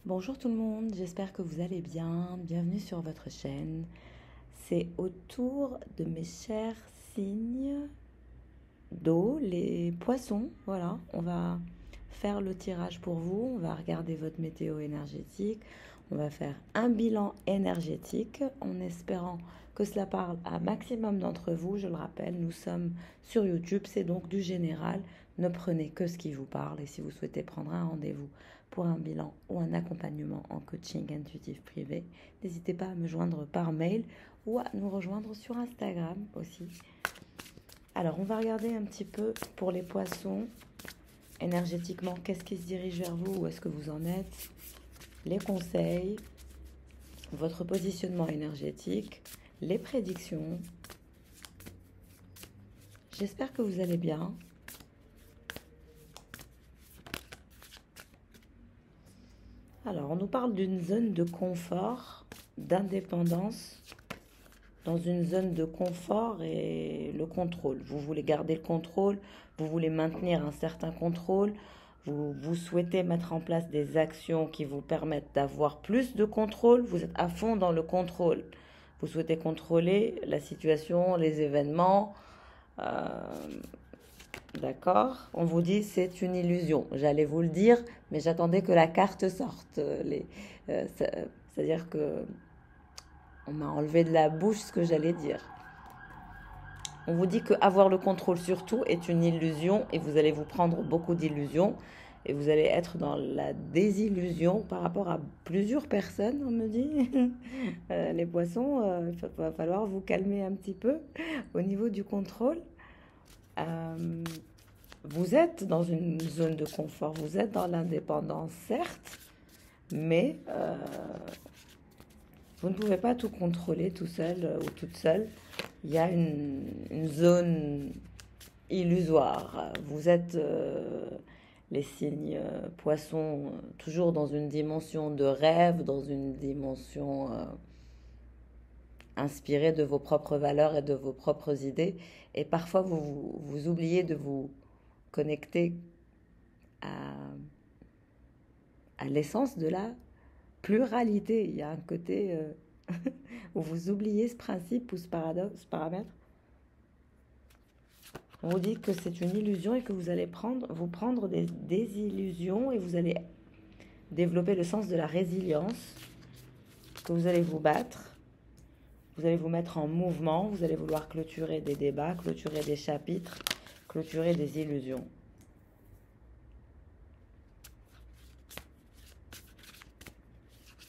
Bonjour tout le monde, j'espère que vous allez bien. Bienvenue sur votre chaîne. C'est au tour de mes chers signes d'eau, les poissons. Voilà, on va faire le tirage pour vous. On va regarder votre météo énergétique. On va faire un bilan énergétique en espérant que cela parle à un maximum d'entre vous. Je le rappelle, nous sommes sur YouTube, c'est donc du général. Ne prenez que ce qui vous parle et si vous souhaitez prendre un rendez-vous pour un bilan ou un accompagnement en coaching intuitif privé, n'hésitez pas à me joindre par mail ou à nous rejoindre sur Instagram aussi. Alors, on va regarder un petit peu pour les poissons, énergétiquement, qu'est-ce qui se dirige vers vous, où est-ce que vous en êtes, les conseils, votre positionnement énergétique, les prédictions. J'espère que vous allez bien. Alors, on nous parle d'une zone de confort, d'indépendance, dans une zone de confort et le contrôle. Vous voulez garder le contrôle, vous voulez maintenir un certain contrôle, vous souhaitez mettre en place des actions qui vous permettent d'avoir plus de contrôle, vous êtes à fond dans le contrôle. Vous souhaitez contrôler la situation, les événements. euh, d'accord. On vous dit c'est une illusion. J'allais vous le dire, mais j'attendais que la carte sorte. C'est-à-dire que on m'a enlevé de la bouche ce que j'allais dire. On vous dit que avoir le contrôle sur tout est une illusion et vous allez vous prendre beaucoup d'illusions et vous allez être dans la désillusion par rapport à plusieurs personnes, on me dit. Les poissons, il va falloir vous calmer un petit peu au niveau du contrôle. Euh, Vous êtes dans une zone de confort, vous êtes dans l'indépendance, certes, mais vous ne pouvez pas tout contrôler tout seul ou toute seule. Il y a une zone illusoire. Vous êtes les signes poissons, toujours dans une dimension de rêve, dans une dimension inspirée de vos propres valeurs et de vos propres idées. Et parfois, vous oubliez de vous connecter à, à l'essence de la pluralité. Il y a un côté où vous oubliez ce principe ou ce paradoxe, ce paramètre. On vous dit que c'est une illusion et que vous allez vous prendre des désillusions et vous allez développer le sens de la résilience, que vous allez vous battre, vous allez vous mettre en mouvement, vous allez vouloir clôturer des débats, clôturer des chapitres, clôturer des illusions.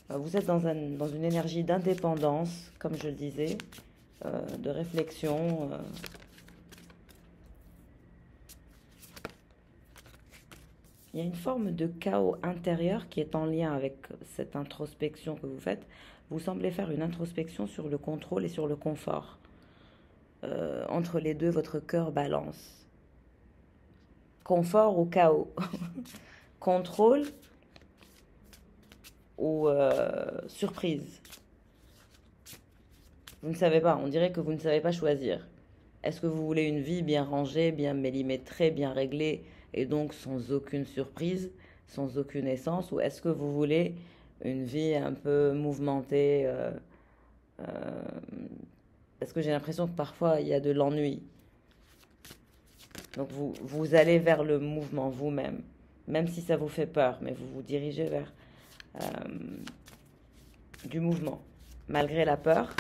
Vous êtes dans une énergie d'indépendance, comme je le disais, de réflexion. Il y a une forme de chaos intérieur qui est en lien avec cette introspection que vous faites. Vous semblez faire une introspection sur le contrôle et sur le confort. Entre les deux, votre cœur balance. Confort ou chaos. Contrôle ou surprise. Vous ne savez pas, on dirait que vous ne savez pas choisir. Est-ce que vous voulez une vie bien rangée, bien millimétrée, bien réglée et donc sans aucune surprise, sans aucune essence, ou est-ce que vous voulez une vie un peu mouvementée euh, parce que j'ai l'impression que parfois il y a de l'ennui. Donc vous allez vers le mouvement vous-même, même si ça vous fait peur, mais vous vous dirigez vers euh, du mouvement. Malgré la peur,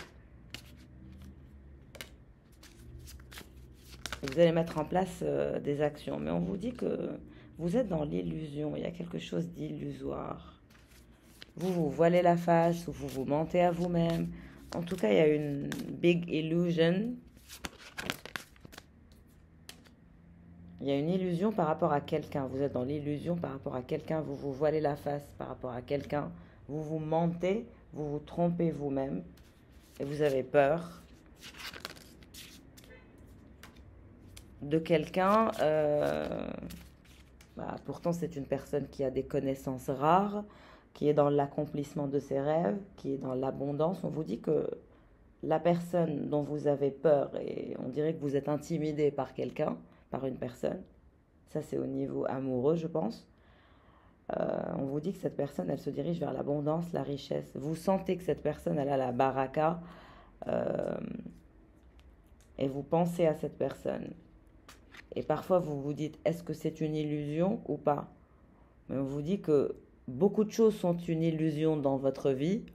vous allez mettre en place des actions. Mais on vous dit que vous êtes dans l'illusion, il y a quelque chose d'illusoire. Vous voilez la face ou vous vous mentez à vous-même. En tout cas, il y a une big illusion. Il y a une illusion par rapport à quelqu'un. Vous êtes dans l'illusion par rapport à quelqu'un. Vous vous voilez la face par rapport à quelqu'un. Vous vous mentez, vous vous trompez vous-même. Et vous avez peur de quelqu'un. Pourtant, c'est une personne qui a des connaissances rares, qui est dans l'accomplissement de ses rêves, qui est dans l'abondance. On vous dit que la personne dont vous avez peur, et on dirait que vous êtes intimidé par quelqu'un, par une personne, ça c'est au niveau amoureux, je pense, On vous dit que cette personne, elle se dirige vers l'abondance, la richesse. Vous sentez que cette personne, elle a la baraka euh, et vous pensez à cette personne. Et parfois, vous vous dites, est-ce que c'est une illusion ou pas? Mais on vous dit que beaucoup de choses sont une illusion dans votre vie,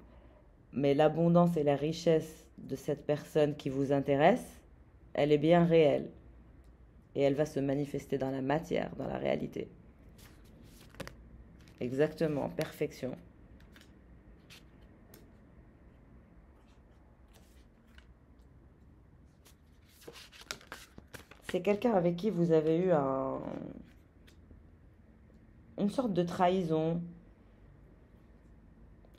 mais l'abondance et la richesse de cette personne qui vous intéresse, elle est bien réelle. Et elle va se manifester dans la matière, dans la réalité. Exactement, perfection. C'est quelqu'un avec qui vous avez eu une sorte de trahison,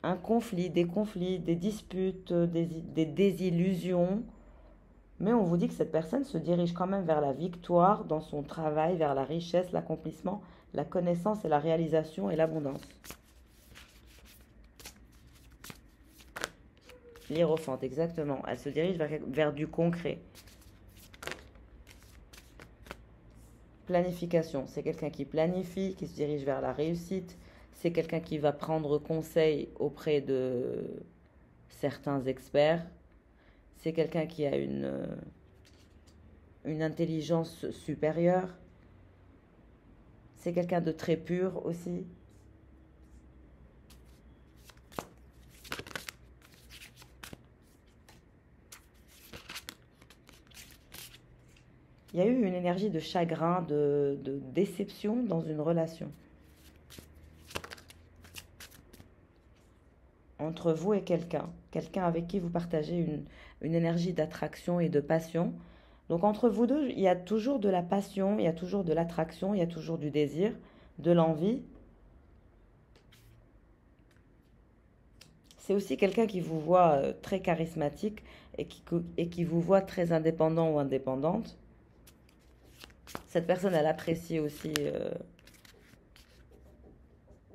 un conflit, des disputes, des désillusions. Mais on vous dit que cette personne se dirige quand même vers la victoire dans son travail, vers la richesse, l'accomplissement, la connaissance et la réalisation et l'abondance. L'hiérophante, exactement. Elle se dirige vers du concret. Planification, c'est quelqu'un qui planifie, qui se dirige vers la réussite. C'est quelqu'un qui va prendre conseil auprès de certains experts. C'est quelqu'un qui a une intelligence supérieure. C'est quelqu'un de très pur aussi. Il y a eu une énergie de chagrin, de déception dans une relation. Entre vous et quelqu'un. Quelqu'un avec qui vous partagez une énergie d'attraction et de passion. Donc entre vous deux, il y a toujours de la passion, il y a toujours de l'attraction, il y a toujours du désir, de l'envie. C'est aussi quelqu'un qui vous voit très charismatique et qui vous voit très indépendant ou indépendante. Cette personne, elle apprécie aussi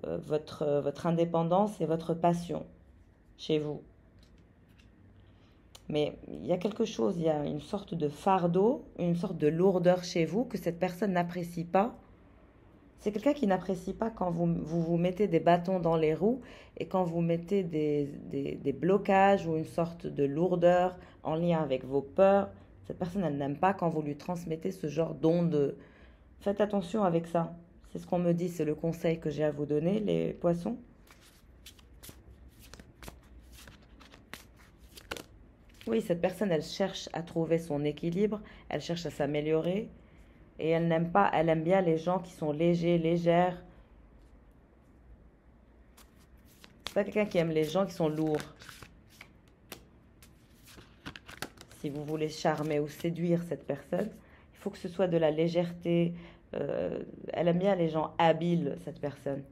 votre indépendance et votre passion chez vous. Mais il y a quelque chose, il y a une sorte de fardeau, une sorte de lourdeur chez vous que cette personne n'apprécie pas. C'est quelqu'un qui n'apprécie pas quand vous mettez des bâtons dans les roues et quand vous mettez des blocages ou une sorte de lourdeur en lien avec vos peurs. Cette personne, elle n'aime pas quand vous lui transmettez ce genre d'onde. Faites attention avec ça. C'est ce qu'on me dit, c'est le conseil que j'ai à vous donner, les poissons. Oui, cette personne, elle cherche à trouver son équilibre, elle cherche à s'améliorer et elle n'aime pas, elle aime bien les gens qui sont légers, légères. C'est pas quelqu'un qui aime les gens qui sont lourds. Si vous voulez charmer ou séduire cette personne, il faut que ce soit de la légèreté. Elle aime bien les gens habiles, cette personne.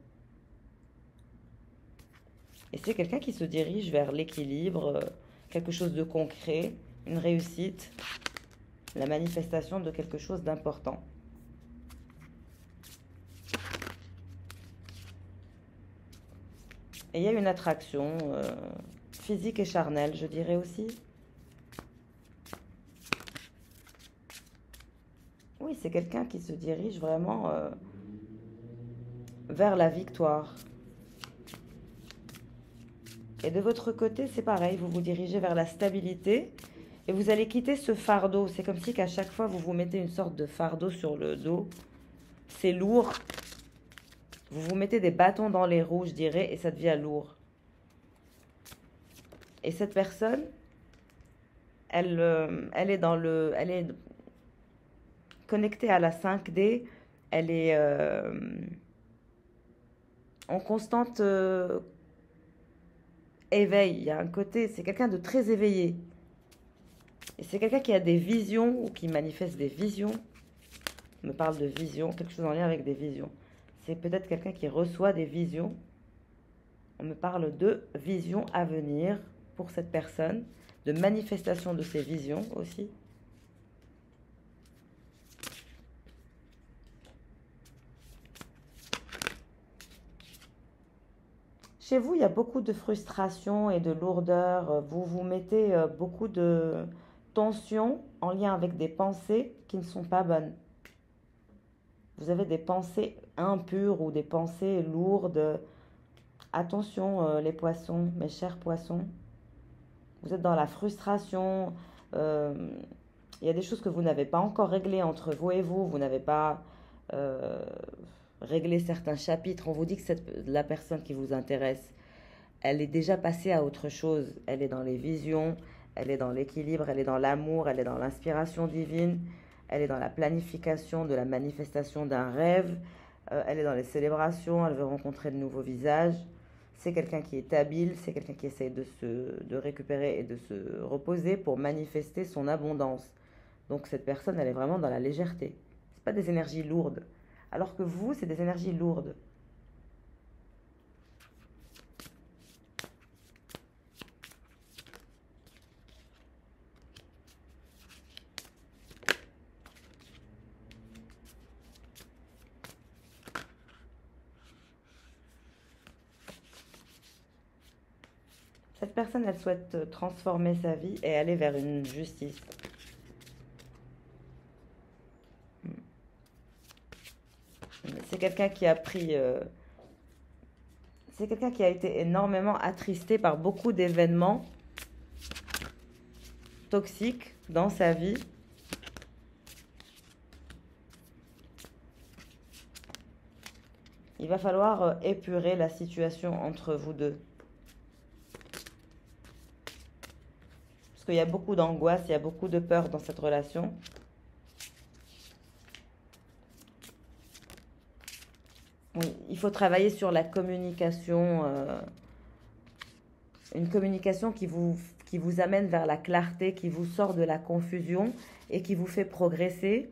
Et c'est quelqu'un qui se dirige vers l'équilibre, quelque chose de concret, une réussite, la manifestation de quelque chose d'important. Et il y a une attraction physique et charnelle, je dirais aussi. Oui, c'est quelqu'un qui se dirige vraiment vers la victoire. Et de votre côté, c'est pareil, vous vous dirigez vers la stabilité et vous allez quitter ce fardeau. C'est comme si qu'à chaque fois, vous vous mettez une sorte de fardeau sur le dos. C'est lourd. Vous vous mettez des bâtons dans les roues, je dirais, et ça devient lourd. Et cette personne, elle est elle est connectée à la 5D. Elle est en constante éveil. Il y a un côté, c'est quelqu'un de très éveillé. Et c'est quelqu'un qui a des visions ou qui manifeste des visions. On me parle de visions, quelque chose en lien avec des visions. C'est peut-être quelqu'un qui reçoit des visions. On me parle de visions à venir pour cette personne, de manifestation de ces visions aussi. Chez vous, il y a beaucoup de frustration et de lourdeur. Vous vous mettez beaucoup de tension en lien avec des pensées qui ne sont pas bonnes. Vous avez des pensées impures ou des pensées lourdes. Attention, les poissons, mes chers poissons. Vous êtes dans la frustration. euh, il y a des choses que vous n'avez pas encore réglées entre vous et vous. Vous n'avez pas euh, réglé certains chapitres. On vous dit que la personne qui vous intéresse, elle est déjà passée à autre chose. Elle est dans les visions, elle est dans l'équilibre, elle est dans l'amour, elle est dans l'inspiration divine, elle est dans la planification de la manifestation d'un rêve, elle est dans les célébrations, elle veut rencontrer de nouveaux visages. C'est quelqu'un qui est habile, c'est quelqu'un qui essaie de récupérer et de se reposer pour manifester son abondance. Donc cette personne, elle est vraiment dans la légèreté. Ce pas des énergies lourdes. Alors que vous, c'est des énergies lourdes. Cette personne, elle souhaite transformer sa vie et aller vers une justice. C'est quelqu'un qui a pris... c'est quelqu'un qui a été énormément attristé par beaucoup d'événements toxiques dans sa vie. Il va falloir épurer la situation entre vous deux. Parce qu'il y a beaucoup d'angoisse, il y a beaucoup de peur dans cette relation. Oui, il faut travailler sur la communication, une communication qui vous amène vers la clarté, qui vous sort de la confusion et qui vous fait progresser,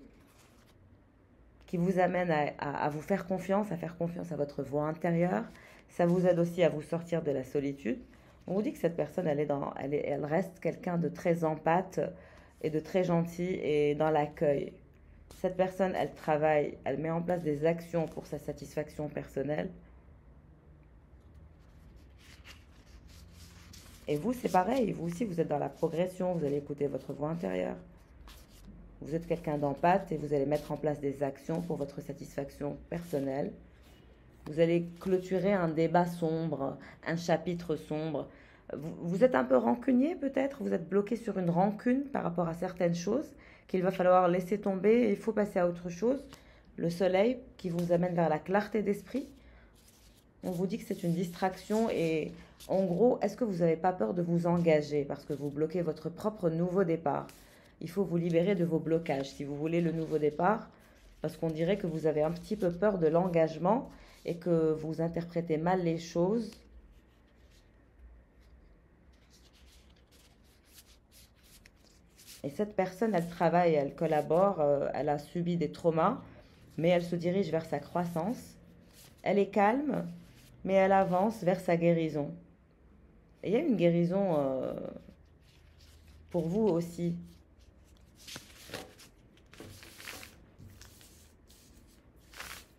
qui vous amène à vous faire confiance à votre voix intérieure. Ça vous aide aussi à vous sortir de la solitude. On vous dit que cette personne, elle reste quelqu'un de très empathe et de très gentil et dans l'accueil. Cette personne, elle travaille, elle met en place des actions pour sa satisfaction personnelle. Et vous, c'est pareil. Vous aussi, vous êtes dans la progression. Vous allez écouter votre voix intérieure. Vous êtes quelqu'un d'empathe et vous allez mettre en place des actions pour votre satisfaction personnelle. Vous allez clôturer un débat sombre, un chapitre sombre. Vous êtes un peu rancunier peut-être, vous êtes bloqué sur une rancune par rapport à certaines choses qu'il va falloir laisser tomber et il faut passer à autre chose. Le soleil qui vous amène vers la clarté d'esprit. On vous dit que c'est une distraction et en gros, est-ce que vous n'avez pas peur de vous engager parce que vous bloquez votre propre nouveau départ? Il faut vous libérer de vos blocages si vous voulez le nouveau départ parce qu'on dirait que vous avez un petit peu peur de l'engagement et que vous interprétez mal les choses. Et cette personne, elle travaille, elle collabore, elle a subi des traumas, mais elle se dirige vers sa croissance. Elle est calme, mais elle avance vers sa guérison. Et il y a une guérison pour vous aussi.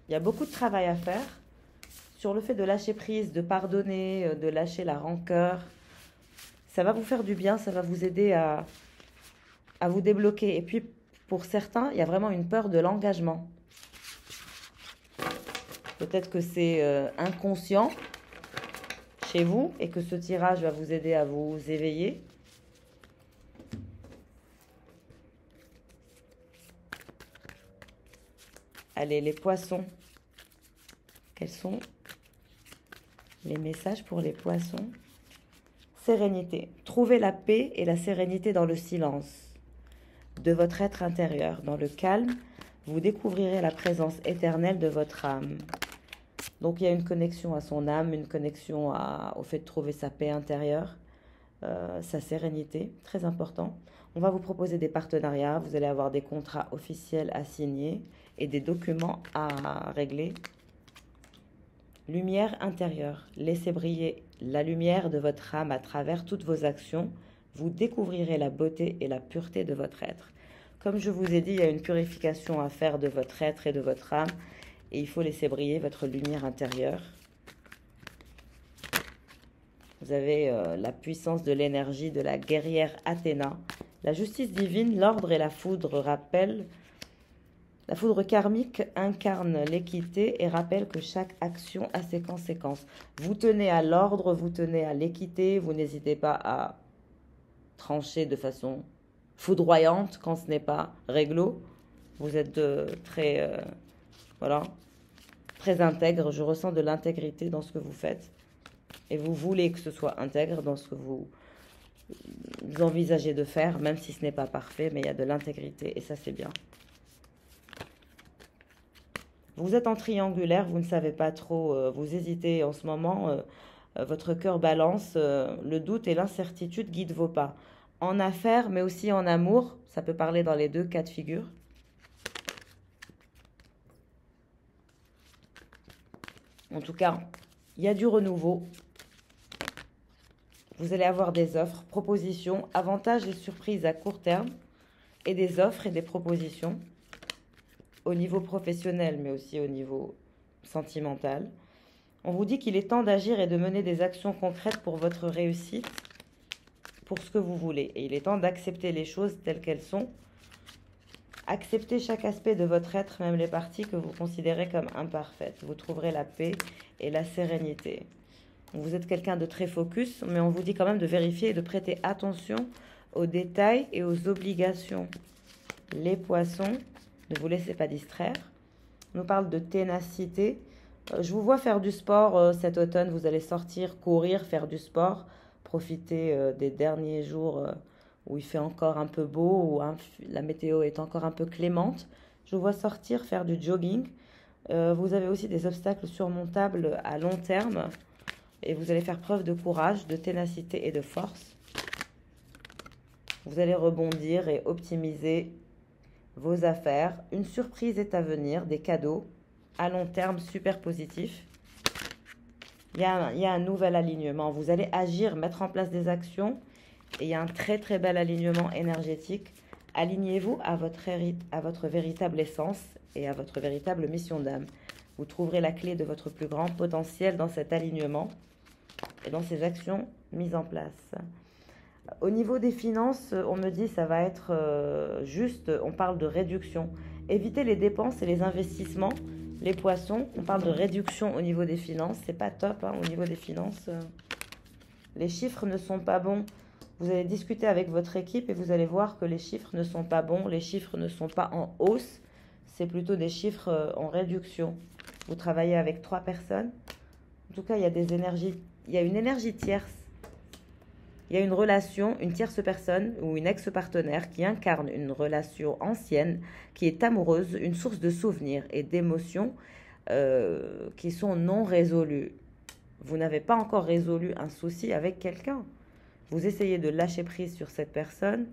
Il y a beaucoup de travail à faire sur le fait de lâcher prise, de pardonner, de lâcher la rancœur. Ça va vous faire du bien, ça va vous aider à vous débloquer. Et puis, pour certains, il y a vraiment une peur de l'engagement. Peut-être que c'est inconscient chez vous et que ce tirage va vous aider à vous éveiller. Allez, les poissons. Quels sont les messages pour les poissons? Sérénité. Trouvez la paix et la sérénité dans le silence de votre être intérieur. Dans le calme, vous découvrirez la présence éternelle de votre âme. Donc il y a une connexion à son âme, une connexion au fait de trouver sa paix intérieure, sa sérénité, très important. On va vous proposer des partenariats, vous allez avoir des contrats officiels à signer et des documents à régler. Lumière intérieure, laissez briller la lumière de votre âme à travers toutes vos actions. Vous découvrirez la beauté et la pureté de votre être. Comme je vous ai dit, il y a une purification à faire de votre être et de votre âme. Et il faut laisser briller votre lumière intérieure. Vous avez la puissance de l'énergie de la guerrière Athéna. La justice divine, l'ordre et la foudre rappellent La foudre karmique incarne l'équité et rappelle que chaque action a ses conséquences. Vous tenez à l'ordre, vous tenez à l'équité, vous n'hésitez pas à trancher de façon foudroyante quand ce n'est pas réglo. Vous êtes voilà, très intègre. Je ressens de l'intégrité dans ce que vous faites. Et vous voulez que ce soit intègre dans ce que vous envisagez de faire, même si ce n'est pas parfait, mais il y a de l'intégrité et ça c'est bien. Vous êtes en triangulaire, vous ne savez pas trop, vous hésitez en ce moment, votre cœur balance, le doute et l'incertitude guident vos pas. En affaires, mais aussi en amour, ça peut parler dans les deux cas de figure. En tout cas, il y a du renouveau. Vous allez avoir des offres, propositions, avantages et surprises à court terme, et des offres et des propositions au niveau professionnel, mais aussi au niveau sentimental. On vous dit qu'il est temps d'agir et de mener des actions concrètes pour votre réussite, pour ce que vous voulez. Et il est temps d'accepter les choses telles qu'elles sont. Acceptez chaque aspect de votre être, même les parties que vous considérez comme imparfaites. Vous trouverez la paix et la sérénité. Vous êtes quelqu'un de très focus, mais on vous dit quand même de vérifier et de prêter attention aux détails et aux obligations. Les poissons, ne vous laissez pas distraire. On nous parle de ténacité. Je vous vois faire du sport cet automne. Vous allez sortir, courir, faire du sport. Profiter des derniers jours où il fait encore un peu beau, où la météo est encore un peu clémente. Je vous vois sortir, faire du jogging. Vous avez aussi des obstacles surmontables à long terme. Et vous allez faire preuve de courage, de ténacité et de force. Vous allez rebondir et optimiser vos affaires. Une surprise est à venir, des cadeaux à long terme super positifs. Il y a un nouvel alignement. Vous allez agir, mettre en place des actions. Et il y a un très très bel alignement énergétique. Alignez-vous à votre véritable essence et à votre véritable mission d'âme. Vous trouverez la clé de votre plus grand potentiel dans cet alignement et dans ces actions mises en place. Au niveau des finances, on me dit ça va être juste, on parle de réduction. Évitez les dépenses et les investissements. Les poissons, on parle de réduction au niveau des finances. C'est pas top au niveau des finances. Les chiffres ne sont pas bons. Vous allez discuter avec votre équipe et vous allez voir que les chiffres ne sont pas bons. Les chiffres ne sont pas en hausse. C'est plutôt des chiffres en réduction. Vous travaillez avec 3 personnes. En tout cas, il y a des énergies. Il y a une énergie tierce. Il y a une relation, une tierce personne ou une ex-partenaire qui incarne une relation ancienne, qui est amoureuse, une source de souvenirs et d'émotions qui sont non résolues. Vous n'avez pas encore résolu un souci avec quelqu'un. Vous essayez de lâcher prise sur cette personne.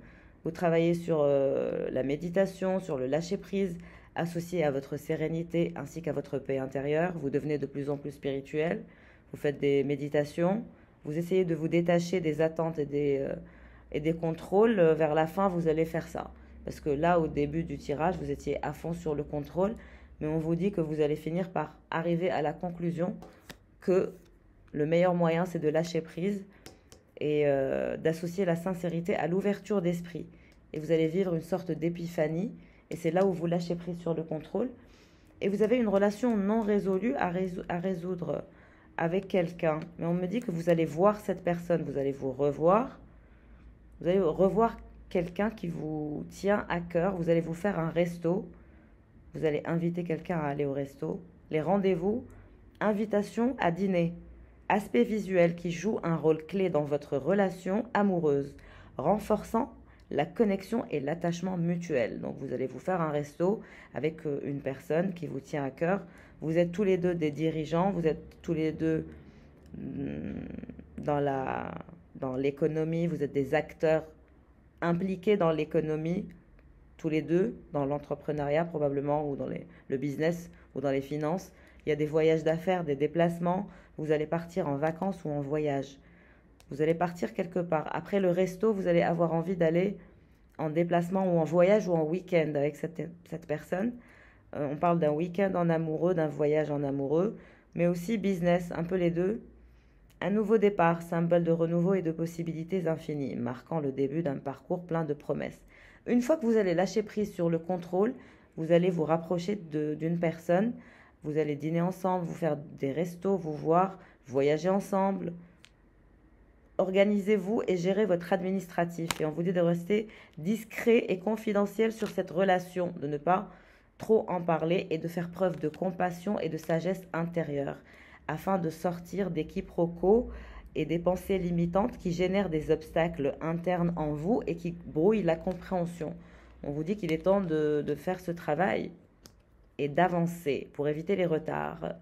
Vous travaillez sur la méditation, sur le lâcher-prise, associé à votre sérénité ainsi qu'à votre paix intérieure. Vous devenez de plus en plus spirituel. Vous faites des méditations. Vous essayez de vous détacher des attentes et des contrôles. Vers la fin, vous allez faire ça. Parce que là, au début du tirage, vous étiez à fond sur le contrôle. Mais on vous dit que vous allez finir par arriver à la conclusion que le meilleur moyen, c'est de lâcher prise et d'associer la sincérité à l'ouverture d'esprit. Et vous allez vivre une sorte d'épiphanie. Et c'est là où vous lâchez prise sur le contrôle. Et vous avez une relation non résolue à résoudre avec quelqu'un. Mais on me dit que vous allez voir cette personne, vous allez vous revoir. Vous allez revoir quelqu'un qui vous tient à cœur. Vous allez vous faire un resto. Vous allez inviter quelqu'un à aller au resto. Les rendez-vous, invitation à dîner. Aspect visuel qui joue un rôle clé dans votre relation amoureuse, renforçant la connexion et l'attachement mutuel. Donc vous allez vous faire un resto avec une personne qui vous tient à cœur. Vous êtes tous les deux des dirigeants, vous êtes tous les deux dans l'économie, vous êtes des acteurs impliqués dans l'économie, tous les deux, dans l'entrepreneuriat probablement, ou dans le business, ou dans les finances. Il y a des voyages d'affaires, des déplacements. Vous allez partir en vacances ou en voyage. Vous allez partir quelque part. Après le resto, vous allez avoir envie d'aller en déplacement ou en voyage ou en week-end avec cette personne. On parle d'un week-end en amoureux, d'un voyage en amoureux, mais aussi business, un peu les deux. Un nouveau départ, symbole de renouveau et de possibilités infinies, marquant le début d'un parcours plein de promesses. Une fois que vous allez lâcher prise sur le contrôle, vous allez vous rapprocher d'une personne, vous allez dîner ensemble, vous faire des restos, vous voir, voyager ensemble. Organisez-vous et gérez votre administratif. Et on vous dit de rester discret et confidentiel sur cette relation, de ne pas trop en parler et de faire preuve de compassion et de sagesse intérieure afin de sortir des quiproquos et des pensées limitantes qui génèrent des obstacles internes en vous et qui brouillent la compréhension. On vous dit qu'il est temps de faire ce travail et d'avancer pour éviter les retards.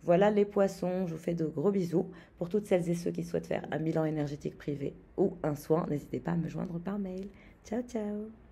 Voilà les poissons, je vous fais de gros bisous. Pour toutes celles et ceux qui souhaitent faire un bilan énergétique privé ou un soin, n'hésitez pas à me joindre par mail. Ciao ciao.